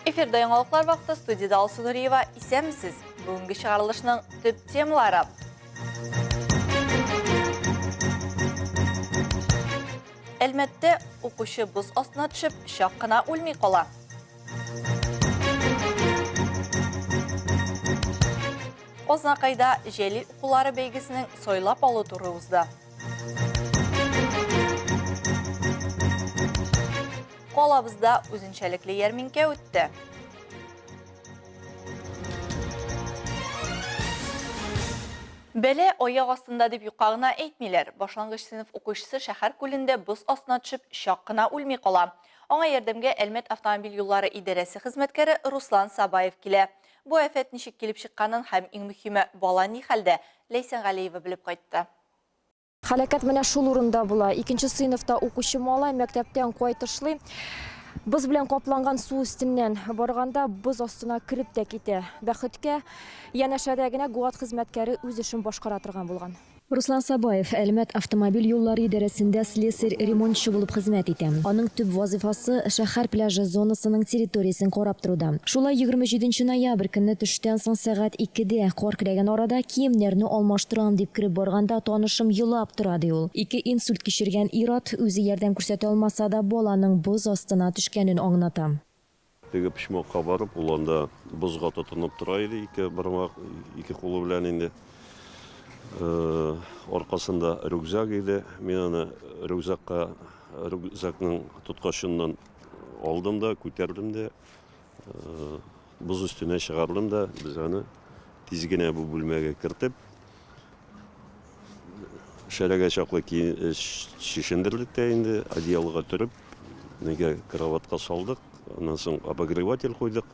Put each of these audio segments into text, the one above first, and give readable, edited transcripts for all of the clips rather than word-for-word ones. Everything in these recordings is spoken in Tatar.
Эфирде яңалыклар вакыты студияда Алсу Нуриева. Исәнмесез? Бүгенге чыгарылышның төп темалары. Әлмәттә укучы боз астына төшеп, шак кына үлми кала. Ознакайда җәлил укулары бәйгесенең сойлап алу туры узды. Колабызда үзенчәлекле ярминкә үтте. Бәле аяк астында дип юкагына әйтмиләр. Башлангыч сыйныф укучысы шәһәр күлендә боз астына төшеп, шак кына үлми кала. Аңа ярдәмгә Әлмәт автомобиль юллары идарәсе хезмәткәре Руслан Сабаев килә. Бу афәт ничек килеп чыкканын һәм иң мөһиме бала ни хәлдә Ләйсән Галиева белеп кайтты. Халакат менә шул урында була. Икенче сыйныфта укучы малай мәктәптән кайтышлый. Боз белән капланган су өстеннән барганда боз астына кирип тә китә. Бәхеткә, янәшәдә генә ГУАТ хезмәткәре үз эшен башкара торган булган. Руслан Сабаев Әлмәт автомобиль юллары идарәсендә слесарь ремонтчы булып хезмәт итә. Аның төп вазифасы шәһәр пляжы зонасының территориясен карап торуда. Шулай 27 ноябрь көнне төштән соң сәгать 2дә кар килгән арада киемнәрне алмаштырам дип кирип барганда танышым елап тора ди ул. 2 инсульт кичергән ир-ат үзе ярдәм күрсәтә алмаса да баланың боз астына төшкәнен аңлата. Теге пишмакка барып, ул анда бозга тотынып тора иде, ике кулы белән инде. Аркасында рюкзак иде. Мин аны рюкзакның тоткашыннан алдым да, күтәрдем дә, боз өстенә чыгардым да, без аны тиз генә бу бүлмәгә кертеп, шәрәгә чаклы шишендердек тә инде, одеялга төреп, нигә кроватка салдык, аннан соң обогреватель куйдык.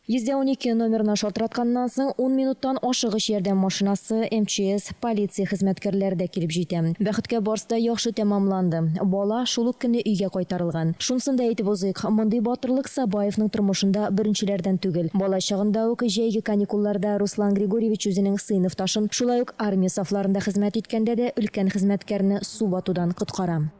112 номерына шалтыратканнан соң 10 минуттан ашыгыч ярдәм машинасы, МЧС, полиция хезмәткәрләре дә килеп җитә. Бәхеткә барысы да яхшы тәмамланды. Бала шул ук көнне өйгә кайтарылган. Шунсын да әйтеп узыйк, мондый батырлык Сабаевның тормышында беренчеләрдән түгел. Бала чагында ук җәйге каникулларда Руслан Григорьевич үзенең сыйныфташын, шулай ук армия сафларында хезмәт иткәндә дә өлкән хезмәткәрне су батудан коткара.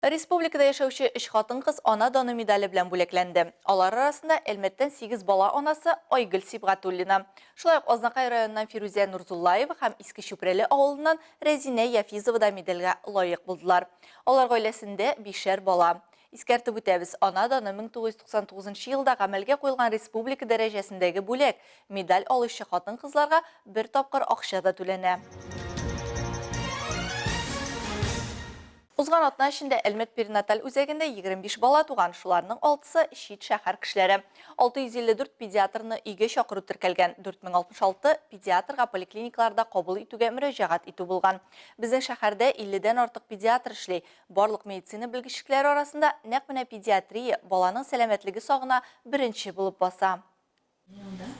Республикада яшәүче 3 хатын-кыз ана даны медале белән бүләкләнде. Алар арасында Әлмәттән 8 бала анасы Айгөл Сибгатуллина. Шулай ук Ознакай районыннан Фирузә Нурзуллаева һәм Иске Чүпрәле авылыннан Рәзинә Яфизова да медальгә лаек булдылар. Алар гаиләсендә 5 бала. Искәртеп үтәбез, ана даны 1999 елда гамәлгә куелган республика дәрәҗәсендәге бүләк. Медаль алучы хатын-кызларга 1 тапкыр акча да түләнә. Узган атна эчендә Әлмәт перинаталь үзәгендә 25 бала туган, шуларның 6-сы чит шәһәр кешеләре. 654 педиатрны өйгә чакыру теркәлгән, 4066 педиатрга поликлиникаларда кабул итүгә мөрәҗәгать итү булган. Безнең шәһәрдә 50дән артык педиатр эшли. Барлык медицина белгечләре арасында нәкъ менә педиатрия баланың сәламәтлеге сагына беренче булып баса.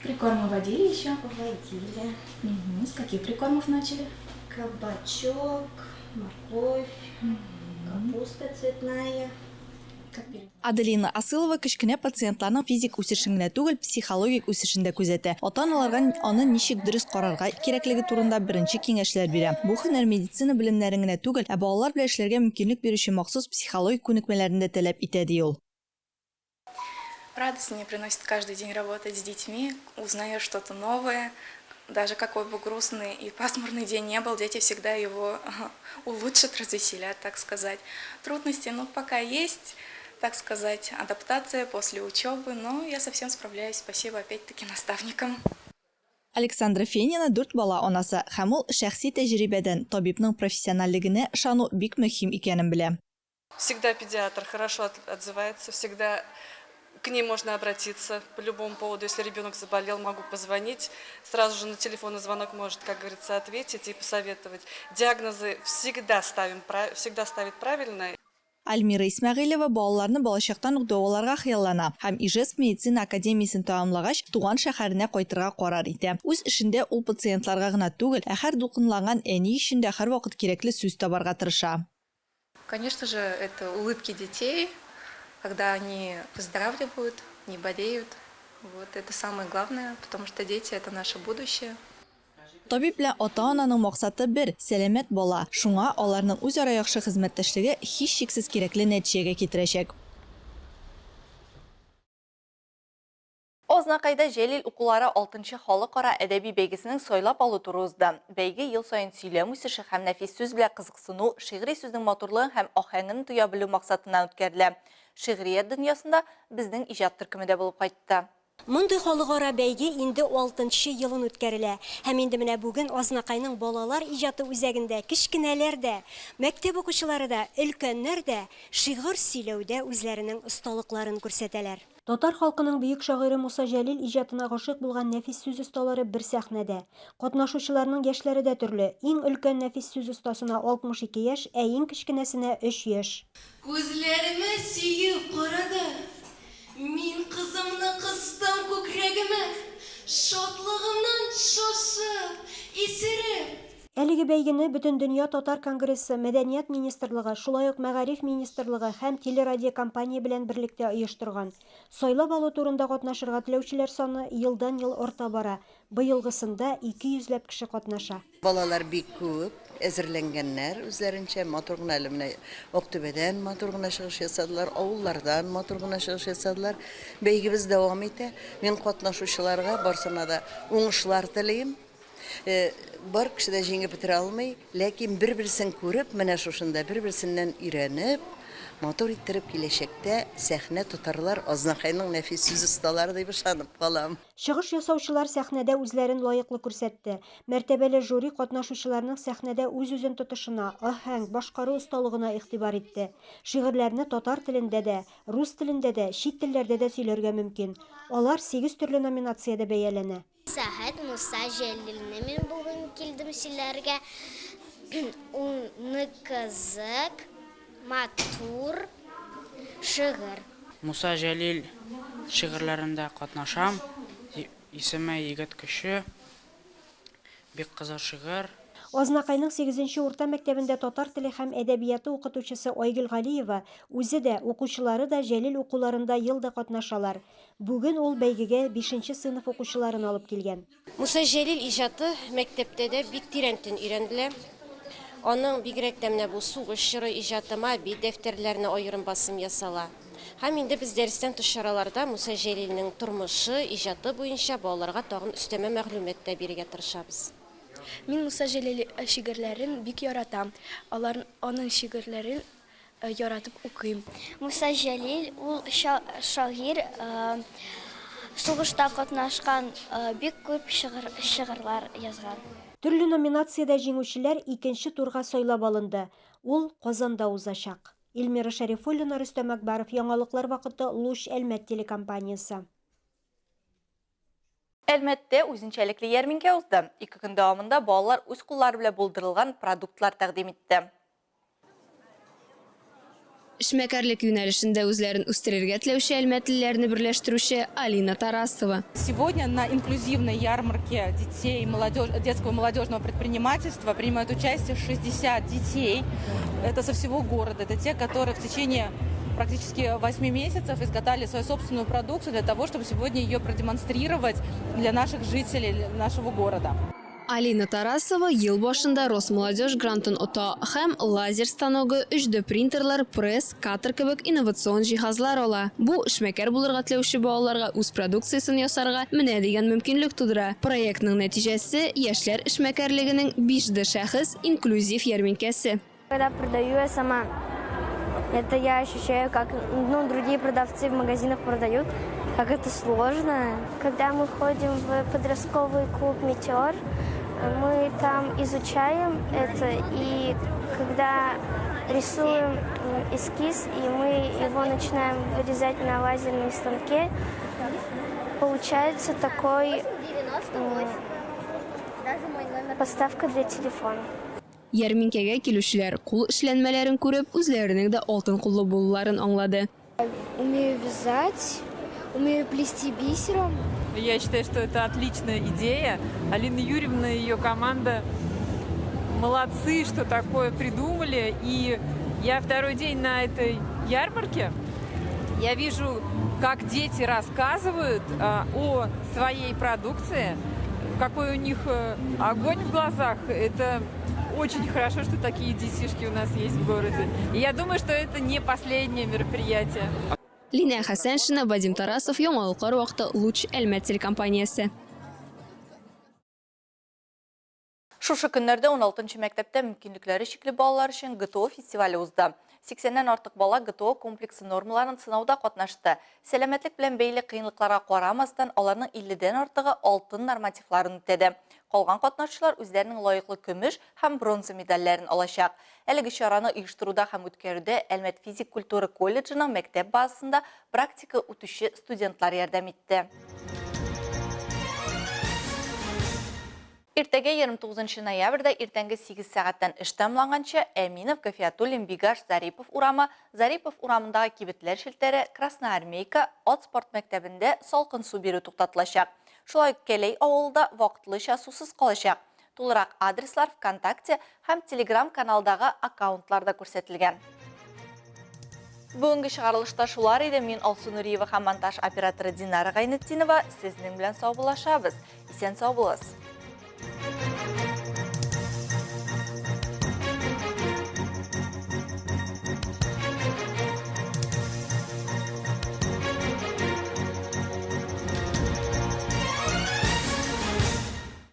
Прикормы вводили еще? Вводили. С каких прикормов начали? Кабачок, морковь, капуста цветная. Аделина Асылова кечкенә пациентларның физик үсешен генә түгел, психологик үсешен дә күзәтә. Ата-аналарга аны ничек дөрес карарга кирәклеге турында беренче киңәшләр бирә. Бу һөнәр медицина белемнәрен генә түгел, ә балалар белән эшләргә мөмкинлек бирүче махсус психологик күнекмәләрен дә таләп итә ди ул. Радость мне приносит каждый день работать с детьми, узнаешь что-то новое. Даже какой бы грустный и пасмурный день не был, дети всегда его улучшат, развеселят, так сказать. Трудности, пока есть, так сказать, адаптация после учебы, но я совсем справляюсь. Спасибо опять-таки наставникам. Александра Фенина 4 бала анасы һәм ул шәхси тәҗрибәдән табибның профессиональлегенә ышану бик мөһим икәнен белә. Всегда педиатр хорошо отзывается, всегда к ней можно обратиться по любому поводу. Если ребенок заболел, могу позвонить. Сразу же на телефонный звонок может, как говорится, ответить и посоветовать. Диагнозы всегда ставит правильно. Альмира Исмәгыйлева балаларны балачактан ук дәваларга хыяллана һәм Ижевск медицина академиясын тәмамлагач туган шәһәренә кайтырга карар итә. Үз эшендә ул пациентларга гына түгел, ә һәр дулкынланган әни өчен дә һәрвакыт кирәкле сүз табарга тырыша. Конечно же, это улыбки детей, когда они выздоравливают, не болеют. Вот это самое главное, потому что дети – это наше будущее. Табиб белән ата-ананың максаты бер – сәламәт бала. Шуңа аларның үзара яхшы хезмәттәшлеге һич шиксез кирәкле нәтиҗәгә китерәчәк. Ознакайда Желил укулары 6-нчы халыкара әдәби бәйгесенең сойлап алу туры узды. Бәйге ел сайын сөйләм үсеше һәм нәфис сүз белән кызыксыну, шигъри сүзнең матурлыгын һәм ахәңен туя белү максатыннан үткәрелә. Шигърият дөньясында безнең иҗат төркеме дә булып кайтты. Мондый халыкара бәйге инде 6-нчы елын үткәрелә. Һәм инде менә бүген Азнакайның балалар иҗаты үзәгендә кичкенәләр дә, мәктәп укучылары да, өлкәннәр дә шигырь сөйләүдә үзләренең осталыкларын күрсәтәләр. Татар халкының бөек шагыйре Муса Җәлил иҗатына гашык булган нәфис сүз осталары бер сәхнәдә. Катнашучыларның яшьләре дә төрле. Иң өлкән нәфис сүз остасына 62 яшь, ә иң кечкенәсенә 3 яшь. Күзләремә сөеп карады. Мин кызымны кыстым күкрәгемә, шатлыгымнан шашып, исереп. Әлеге бәйгене Бөтен дөнья татар конгрессы, Мәдәният министрлыгы, шулай ук Мәгариф министрлыгы һәм телерадио компания белән берлектә оештырган. Сайлап алу турында катнашырга теләүчеләр саны елдан-ел арта бара. Быелгысында 200ләп кеше катнаша. Балалар бик күп, әзерләнгәннәр, үзләренчә матур гына менә Октөбәдән матур гына чыгыш ясадылар, авыллардан матур гына чыгыш ясадылар. Бәйгебез дәвам итә. Мин катнашучыларга барсына да уңышлар телим. Бар кеше дә җиңеп бетерә алмый, ләкин бер-берсен күреп, менә шушында бер-берсеннән өйрәнеп, матур иттереп киләчәктә сәхнә тотарлар, Азнакайның нәфис сүз осталары дип ышанып калам. Чыгыш ясаучылар сәхнәдә үзләрен лаеклы күрсәтте. Мәртәбәле жюри катнашучыларның сәхнәдә үз-үзен тотышына, аһәң, башкару осталыгына игътибар итте. Шигырьләрне татар телендә дә, рус телендә дә, чит телләрдә дә сөйләргә мөмкин. Алар 8 төрле номинациядә бәяләнә. Сәхәт Муса Җәлилне мин бүген килдем сөйләргә. Уны кызык, матур шигырь. Муса Җәлил шигырьләрендә катнашам. Исеме егет кеше. Бик кызык шигырь. Азнакайның 8-нче урта мәктәбендә татар теле һәм әдәбияты укытучысы Айгөл Галиева, үзе дә, укучылары да Җәлил укуларында елда катнашалар. Бүген ул бәйгегә 5-нче сыйныф укучыларын алып килгән. Муса Җәлил иҗаты мәктәптә дә бик тирәнтен өйрәнделәр. Аның бигрәк тә менә бу сугыш чоры иҗатыма бит дәфтәрләрне аерым басым ясала. Һәм инде без дәрестән тыш чараларда Муса Җәлилнең тормышы, иҗаты буенча балаларга тагын өстәмә мәгълүмат та бирергә тырышабыз. Мин Муса Җәлил шигырьләрен бик яратам. Аның шигырьләрен яратып укыйм. Муса Җәлил ул шагыйрь, сугышта катнашкан, бик күп шигырьләр язган. Төрле номинациядә җиңүчеләр 2-нче турга сайлап алынды. Ул Казанда узачак. Илмира Шәрифуллина, Рөстәм Әкбәров, Яңалыклар вакыты, Луч Әлмәт телекомпаниясе. Әлмәттә үзенчәлекле ярминкә узды. 2 көн дәвамында балалар үз куллары белән булдырылган продуктлар тәкъдим итте. Эшмәкәрлек юнәлешендә үзләрен үстерергә теләүче әлмәтлеләрне берләштерүче Алина Тарасова. Сегодня на инклюзивной ярмарке детей и детского и молодежного предпринимательства принимают участие 60 детей. Это со всего города. Это те, которые в течение практически 8 месяцев изготовили свою собственную продукцию для того, чтобы сегодня ее продемонстрировать для наших жителей нашего города. Алина Тарасова ел башында Росмолодежь грантын ота һәм лазер станогы, 3D принтерлар, пресс, катер кебек инновацион җиһазлар ала. Бу эшмәкәр булырга теләүче балаларга үз продукциясын ясарга менә дигән мөмкинлек тудыра. Проектның нәтиҗәсе яшьләр эшмәкәрлегенең 5D шәхес инклюзив ярминкәсе. Когда продаю я сама, это я ощущаю, как другие продавцы в магазинах продают, как это сложно. Когда мы ходим в подростковый клуб «Метеор», мы там изучаем это, и когда рисуем эскиз, и мы его начинаем вырезать на лазерном станке, получается такой подставка для телефона. Ярминкәгә килүчеләр кул эшләнмәләрен күреп, үзләренең дә алтын куллы булуларын аңлады. Умею вязать, умею плести бисером. Я считаю, что это отличная идея. Алина Юрьевна и ее команда молодцы, что такое придумали. И я второй день на этой ярмарке. Я вижу, как дети рассказывают о своей продукции, какой у них огонь в глазах. Это очень хорошо, что такие детишки у нас есть в городе. И я думаю, что это не последнее мероприятие. Лина Хасеншина, Вадим Тарасов, Яңалыклар вакыты, Луч, Әлмәт телекомпаниясе. Шушы көннәрдә 16-нчы мәктәптә мөмкинлекләре чикле балалар өчен ГТО фестивале узды. 80-нән артык бала ГТО комплексы нормаларын сынауда катнашты. Сәламәтлек белән бәйле кыенлыкларга карамастан, аларның 50-дән артыгы алтын нормативларын үтәде. Калган катнашучылар үзләренең лаеклы көмеш һәм бронза медальләрен алачак. Әлеге чараны оештыруда һәм үткәрүдә Әлмәт физик культура колледжының мәктәп базасында практика үтүче студентлар ярдәм итте. Иртәгә 29 ноябрьдә иртәнге 8 сәгатьтән эш тәмамланганча Әминов, Гафиятуллин, Бигаш, Зарипов урамындагы кибетләр шелтәре Красноармейка ат спорт мәктәбендә салкын су бирү туктатылачак. Шулай ук Кәләй авылында вакытлыча сусыз калачак. Тулырак адреслар ВКонтакте һәм Telegram каналдагы аккаунтларда күрсәтелгән. Бүгенге чыгарылышта шулар иде. Мин Алсу Нуриева һәм монтаж операторы Динара Гайнетдинова сезнең белән сау булашабыз. Исән сау булыгыз.